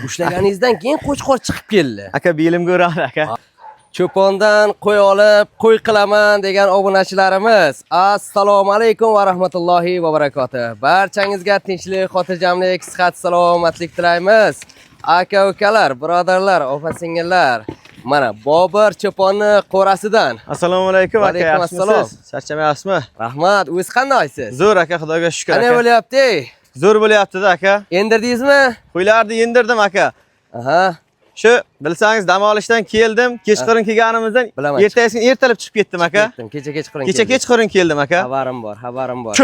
Ushlaganingizdan keyin qo'chqor chiqib keldi. Aka bilim ko'radi aka. Cho'pondan qo'y olib, qo'y qilaman degan obunachilarimiz, assalomu alaykum va rahmatullohi va barakotuh. Barchangizga tinchlik, xotirjamlik, sihat, salomatlik tilaymiz. Aka-ukalar, birodarlar, opa-singillar. Mana Bobur cho'ponni qo'rasidan. Assalomu alaykum aka. Alaykum assalom. Charchamayapsizmi? Rahmat, o'z qandaysiz? Zo'r aka, Xudoga shukr aka. Qanday bo'lyapti? Zo'r bo'lyapti-da aka. Endirdingizmi? Qo'ylarni yendirdim aka. Aha. Shu bilsangiz dam olishdan keldim. Kechqurun kelganimizdan ertasiga ertalab chiqib ketdim aka. Kecha kechqurun. Kecha kechqurun keldim aka. Xabarim bor.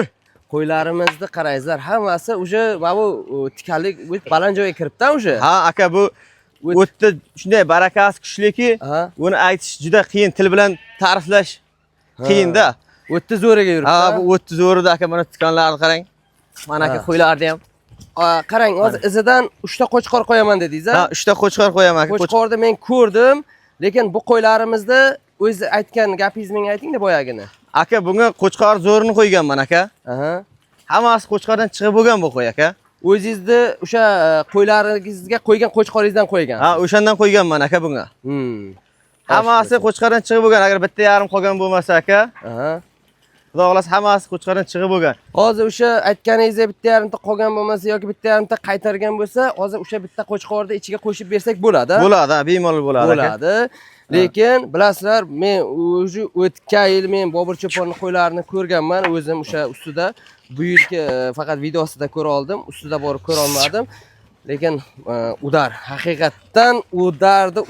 Qo'ylarimizni qarangizlar, hammasi o'sha mana bu tikanlik baland joyga kiribdi o'sha. Ha aka, bu o'tda shunday barakasi kuchliki, buni aytish juda qiyin, til bilan ta'riflash qiyin-da. O'tda zo'riga yuribdi. Ha, bu o'tda zo'rida aka, mana tikanlarni qarang. Mana aka qo'ylarni ham. Qarang, hozir izidan 3 ta qo'chqor qo'yaman dedingiz-a? Ha, 3 ta qo'chqor qo'yaman aka. Qo'chqorni men ko'rdim, lekin bu qo'ylarimizni o'zi aytgan gapingizni menga ayting-da boyagini. Aka, bunga qo'chqor zo'rini qo'yganman aka. Hammasi qo'chqordan chiqib bo'lgan bu qo'y aka. O'zingizni o'sha qo'ylaringizga qo'ygan qo'chqoringizdan qo'ygan. Ha, o'shandan qo'yganman aka bunga. Hammasi qo'chqordan chiqib bo'lgan. Agar bitta yarim qolgan bo'lmasa aka. Xudo xohlasa hammasi qo'chqordan chiqib bo'lgan. Hozir o'sha aytganingizda bitta yarimta qolgan bo'lmasa yoki bitta yarimta qaytargan bo'lsa, hozir o'sha bitta qo'chqorni ichiga qo'shib bersak bo'ladi. Bo'ladi, bemalol bo'ladi aka. Bo'ladi. Lekin bilasizlar, men o'tgan yil men Bobur cho'ponni qo'ylarini ko'rganman, o'zim o'sha ustida. Bu yilgi faqat videosida ko'ra oldim, ustida borib ko'ra olmadim. Lekin udar, haqiqatdan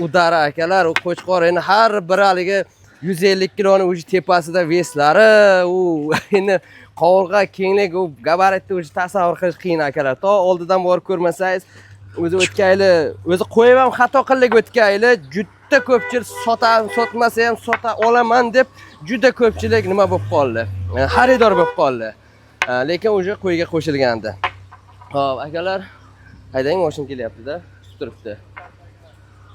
udari akalar, u qo'chqor endi har biri haligi 150 kiloni o'zi tepasida veslari, u endi qovurg'a kenglik, u gabaritni o'zi tasavvur qilish qiyin akalar. To oldidan borib ko'rmasangiz, o'zi o'tgan yili, o'zi qo'yib ham xato qildik o'tgan yili, juda ko'pchilik sotmasa ham sota olaman deb juda ko'pchilik nima bo'lib qoldi? Xaridor bo'lib qoldi. Lekin o'sha qo'yga qo'shilgandi. Xo'p, akalar, haydang, mashina kelyapti-da, kutib turibdi.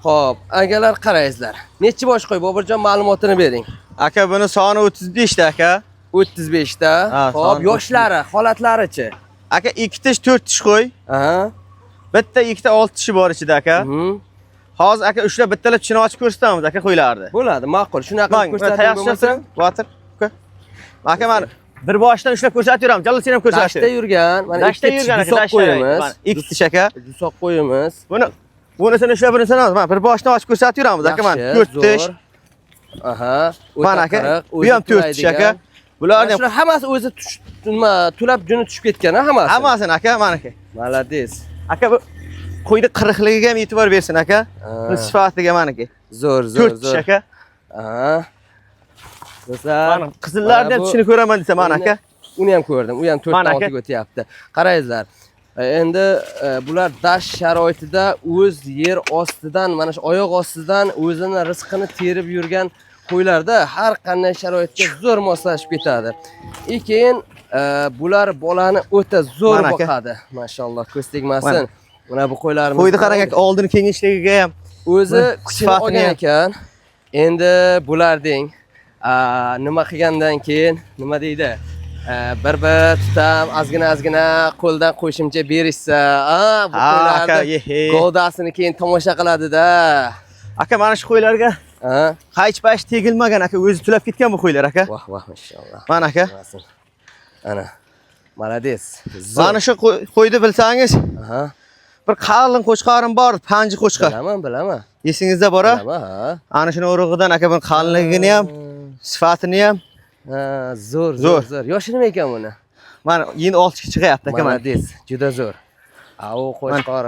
Xo'p, akalar qarangizlar. Necha bosh qo'y, Boburjon ma'lumotini bering. Aka, buni soni 35 ta aka. 35 ta. Xo'p, yoshlari, holatlarichi? Aka, 2 tish 4 tish qo'y. Bitta 2 ta 6 tishi bor ichida aka. Hozir aka ushlab bittalab tishini ochib ko'rsatamiz aka qo'ylarni. Bo'ladi, ma'qul. Shunaqa ko'rsating bo'lmasa. Botir. Aka, men bir boshdan ushlab ko'rsatiraman. Jalol sen ham ko'rsating. Dashta yurgan, mana dashta yurgan aka, dashta qo'yimiz. 2 tish aka. Dusoq qo'yimiz. Bunisini ushlab bunisini olamiz. Mana bir boshdan ochib ko'rsatiramiz aka, mana 4 tish. Aha. Mana aka, bu ham 4 tish aka. Bularni ham hammasi o'zi nima tulab juni tushib ketgan, hammasi. Hammasini aka, mana aka. Malades. Aka, bu qo'yni qirqligiga ham e'tibor bersin aka. Bu sifatiga mana aka. Zo'r. 4 tish aka. Mana qizillarni ham tishini ko'raman desa mana aka. Uni ham ko'rdim. U ham 4 ta 6 ga o'tyapti. Qarangizlar. Endi bular dasht sharoitida o'z yer ostidan, mana shu oyoq ostidan o'zini rizqini terib yurgan qo'ylarda har qanday sharoitga zo'r moslashib ketadi. Keyin bular bolani o'ta zo'r boqadi. Mashalloh, ko'z tegmasin. Mana bu qo'ylarimiz. Qo'yni qarang aka, oldini kengishligiga ham o'zi kuchini olgan ekan. Endi bular deng, nima qilgandan keyin, nima deydi? Bir tutam, azgina qo'ldan qo'shimcha berishsa, bu qo'ylarni govdasini keyin tomosha qiladi-da. Aka, mana shu qo'ylarga qaych-pash tegilmagan aka, o'zi tulab ketgan bu qo'ylar aka. Voh, mashalloh. Mana aka. Ana. Malades. Mana shu qo'yni bilsangiz, bir qalin qo'chqorim bor, panji qo'chqor. Bilaman. Esingizda bor-a? Bilaman. Ana shuni urug'idan aka, bu qalinligini ham, sifatini ham zo'r. Yoshi nima ekan buni? Mana endi 6 ga chiqyapti aka, mana. Malades, juda zo'r. U qo'chqor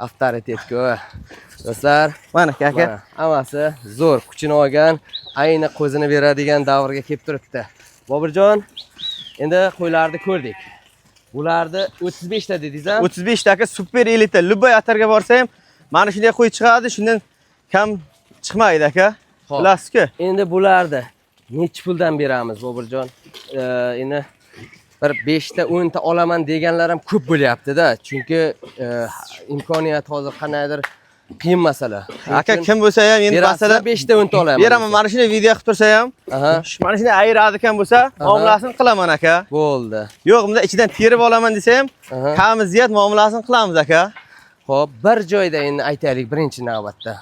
avtoritet-ku. Do'stlar, mana aka. Hammasi zo'r, kuchini olgan, ayni qo'zini beradigan davrga kelib turibdi. Boburjon, endi qo'ylarni ko'rdik. Bularni 35 ta dedingiz-a? 35 ta aka, super elita. Любой atarga borsa ham mana shunday qo'y chiqadi, shundan kam chiqmaydi aka. Bilasizku? Endi bularni necha puldan beramiz, Boburjon? Endi bir 5 ta 10 ta olaman deganlar ham ko'p bo'lyapti-da. Chunki imkoniyat hozir qanaydir qiyin masala. Aka, kim bo'lsa ham endi masalan 5 ta 10 ta olaman. Beraman, mana shunday video qilib tursa ham, mana shunday ayiradi ekan bo'lsa, muomalasini qilaman aka. Bo'ldi. Yo'q, bunda ichidan terib olaman desa ham, kami ziyat muomalasini qilamiz aka. Xo'p, bir joyda endi aytaylik birinchi navbatda.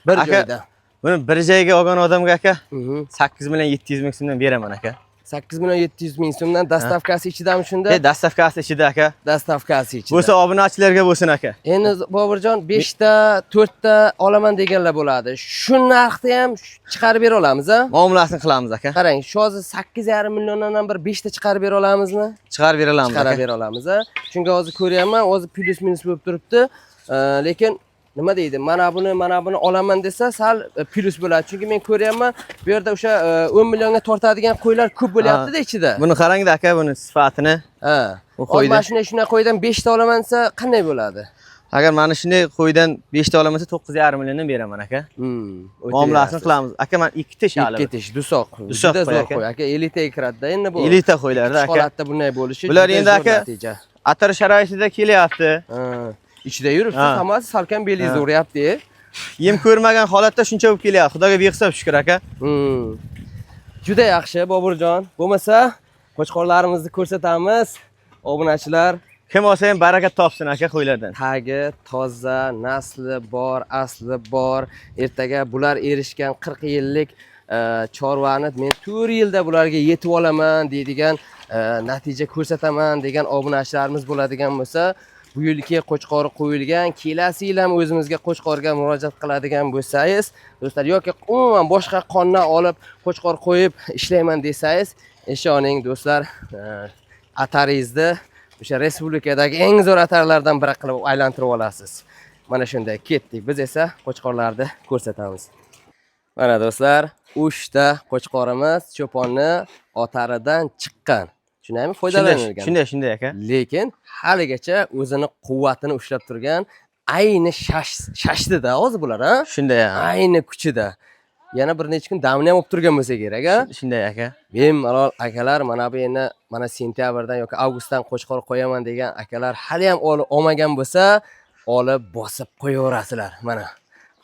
Bir Aka, joyda. Buni bir joyga olgan odamga aka Mhm. 8 million 700 ming so'mdan beraman aka. 8 million 700 ming so'mdan dastavkasi ichidami shunda? Dastavkasi ichida aka. Dastavkasi ichida. Bo'lsa obunachilarga bo'lsin aka. Endi Boburjon 5 ta, 4 ta olaman deganlar bo'ladi. Shu narxda ham chiqarib bera olamiz-a? Muomalasini qilamiz aka. Qarang, shu hozir 8,5 milliondan bir 5 ta chiqarib bera olamizmi? Chiqarib bera olamiz Chiqarib aka. bera olamiz-a? Chunki hozir ko'ryapman, hozir plyus minus bo'lib turibdi. Lekin nima deydi? Mana buni olaman desa, sal plyus bo'ladi. Chunki men ko'ryapman, bu yerda o'sha 10 millionga tortadigan qo'ylar ko'p bo'lyapti-da ichida. Buni qarang-da aka, buni sifatini. Ha. qo'ydi. Mana shunday qo'ydan 5 ta olaman desa, qanday bo'ladi? Agar mana shunday qo'ydan 5 ta olaman desa 9,5 milliondan beraman aka. Muomalasini qilamiz. Aka, men 2 tish hali. 2 tish dusoq. Dusoq Juda zo'r aka. qo'y aka. Elitaga kiradi-da endi bu. Elita qo'ylarda aka. Holatda bunday bo'lishi. Bular juda endi zo'r aka natija. atar sharoitida kelyapti. Ichida yuribsiz, hammasi salkam belingizni uryapti. Yem ko'rmagan holatda shuncha bo'lib kelyapti. Xudoga behisob shukr aka. Juda yaxshi Boburjon. Bo'lmasa, qo'chqorlarimizni ko'rsatamiz. Obunachilar Kim olsa ham barakat topsin aka qo'ylardan. tagi toza, nasli bor, asli bor. Ertaga bular erishgan 40 yillik chorvani men 4 yilda bularga yetib olaman deydigan natija ko'rsataman degan obunachilarimiz bo'ladigan bo'lsa, bu yilgi qo'chqori qo'yilgan, kelasi yil ham o'zimizga qo'chqorga murojaat qiladigan bo'lsangiz, do'stlar, yoki umuman boshqa qondan olib qo'chqor qo'yib ishlayman desangiz, ishoning do'stlar, ataringizni o'sha respublikadagi eng zo'r atarlardan biri qilib aylantirib olasiz. Mana shunday ketdik. Biz esa qo'chqorlarni ko'rsatamiz. Mana do'stlar, 3 ta qo'chqorimiz cho'ponni otaridan chiqqan. Shundaymi? Foydalanilgan. Shunday aka. Lekin haligacha o'zini quvvatini ushlab turgan, ayni shashdi-da hozir bular, ha? Shunday ham. Ayni kuchida. Yana bir necha kun damni ham olib turgan bo'lsa kerak, ha? Shunday aka. Bemalol akalar, mana bu endi mana sentyabrdan yoki avgustdan qo'chqor qo'yaman degan akalar hali ham olmagan bo'lsa, olib bosib qo'yaverasizlar. Mana.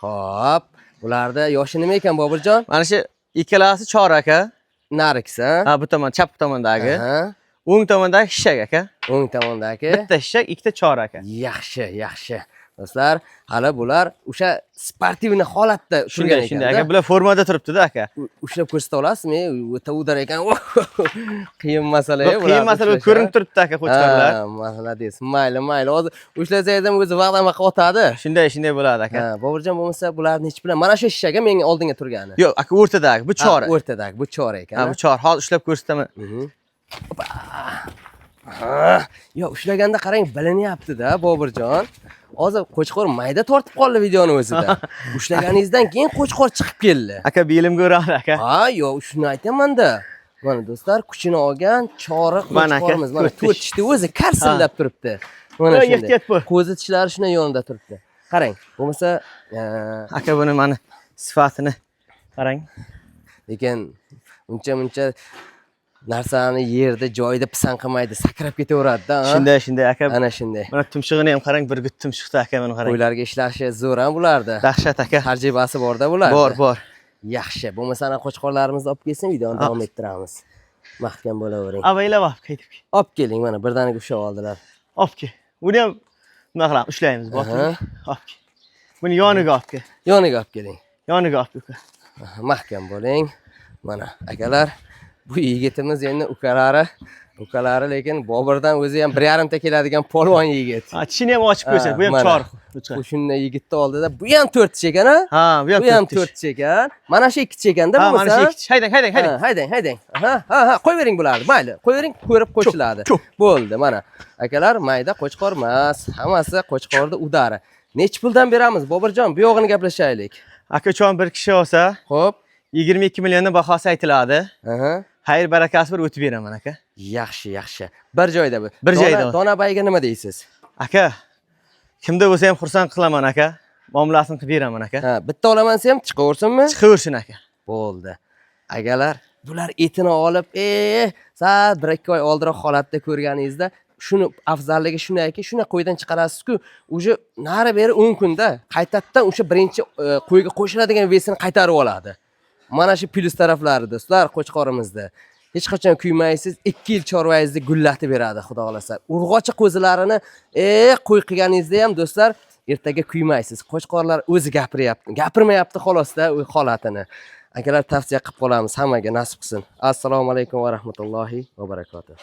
Xo'p, bularda yoshi nima ekan Boburjon? Mana shu ikkalasi chor aka. Nariksa. Ha, bu tomon, chap tomondagi. Ha. O'ng tomondagi hishak aka. O'ng tomondagi. Bitta hishak, ikkita chor aka. Yaxshi, yaxshi. Do'stlar, hali bular o'sha sportivniy holatda turgan ekan. Shunday aka, bular formada turibdi-da aka. Ushlab ko'rsata olasizmi? O'ta udar ekan. Qiyin masala bular. Qiyin masala ko'rinib turibdi aka qo'chqorlar. Malades. Mayli. Hozir ushlasangiz ham o'zi vaqtdan vaqtga o'tadi. Shunday bo'ladi aka. Boburjon bo'lmasa bularni hech bilan mana shu shishaga menga oldinga turgani. Yo'q, aka o'rtadagi, bu chor. O'rtadagi, bu chor ekan. Ha, bu chor. Hozir ushlab ko'rsataman. Yo, ushlaganda qarang, bilinyapti-da Boburjon. Hozir qo'chqor mayda tortib qoldi videoni o'zida. Ushlaganingizdan keyin qo'chqor chiqib keldi. Aka, belimga uradi aka. Ha, yo'q, shuni aytaman-da. Mana do'stlar, kuchini olgan choriq qo'chqorimiz. Mana 4 tishni o'zi karsillab turibdi. Mana shunday. Ko'zi tishlari shunday yonida turibdi. Qarang, bo'lmasa, aka buni mana sifatini qarang. Lekin uncha narsani yerda joyida pisand qilmaydi, sakrab ketaveradi-da. Shunday aka. Ana shunday. Mana tumshug'ini ham qarang, bir gut tumshuqda aka, mana qarang. Qo'ylarga ishlashi zo'r ham bularda. Dahshat aka. Tarjibasi bor-da bular. Bor. Yaxshi. Bo'lmasa ana qo'chqorlarimizni olib kelsin, videoni davom ettiramiz. Mahkam bo'lavering. Avaylab olib ketib. Olib keling, mana birdaniga ushlab oldilar. Olib kel. Buni ham nima qilamiz? Ushlaymiz, botiga. Olib kel. Buni yoniga olib kel. Yoniga olib keling. Yoniga olib kel. Mahkam bo'ling. Mana akalar, bu yigitimiz endi ukalari lekin Boburdan o'zi ham 1,5 ta keladigan polvon yigit. Ha, tishini ham ochib qo'ysa, bu ham chor. Bu shunday yigitni oldida, bu ham 4 tish ekan, ha? Ha, bu ham 4 tish ekan. Mana shu 2 tish ekanda bo'lmasa. bo'lmasa. Ha, mana shu 2 tish. Haydang. Ha, qo'yavering bularni. Mayli, qo'yavering, ko'rib qo'shiladi. Bo'ldi, mana. Akalar, mayda qo'chqor emas, hammasi qo'chqorda udari. Nech puldan beramiz, Boburjon? Bu yog'ini gaplashaylik. Akajon bir kishi olsa, xo'p, 22 milliondan bahosi aytiladi. Xayr barakasi bir o'tib beraman aka. Yaxshi. Bir joyda bu. Bir joyda. Dona bayga nima deysiz? Aka, kimda bo'lsa ham xursand qilaman aka. Muomalasini qilib beraman aka. Ha, bitta olaman desam chiqaversinmi? Chiqaversin aka. Bo'ldi. Agalar, bular etini olib, sal 1-2 oy oldinroq holatda ko'rganingizda, shuni afzalligi shunayki, shuna qo'ydan chiqarasiz-ku, o'sha nari beri 10 kunda qaytadan o'sha birinchi qo'yga qo'shiladigan vesini qaytarib oladi. Mana shu plyus taraflari do'stlar, qo'chqorimizda. Hech qachon kuymaysiz, 2 yil chorvangizni gullatib beradi, xudo xolasa. Urg'ochi qo'zilarini qo'y qilganingizda ham do'stlar, ertaga kuymaysiz. Qo'chqorlar o'zi gapirmayapti xolosda u holatini. Akalar tavsiya qilib qolamiz, hammaga nasib qilsin. Assalomu alaykum va rahmatullohi va barakatuh.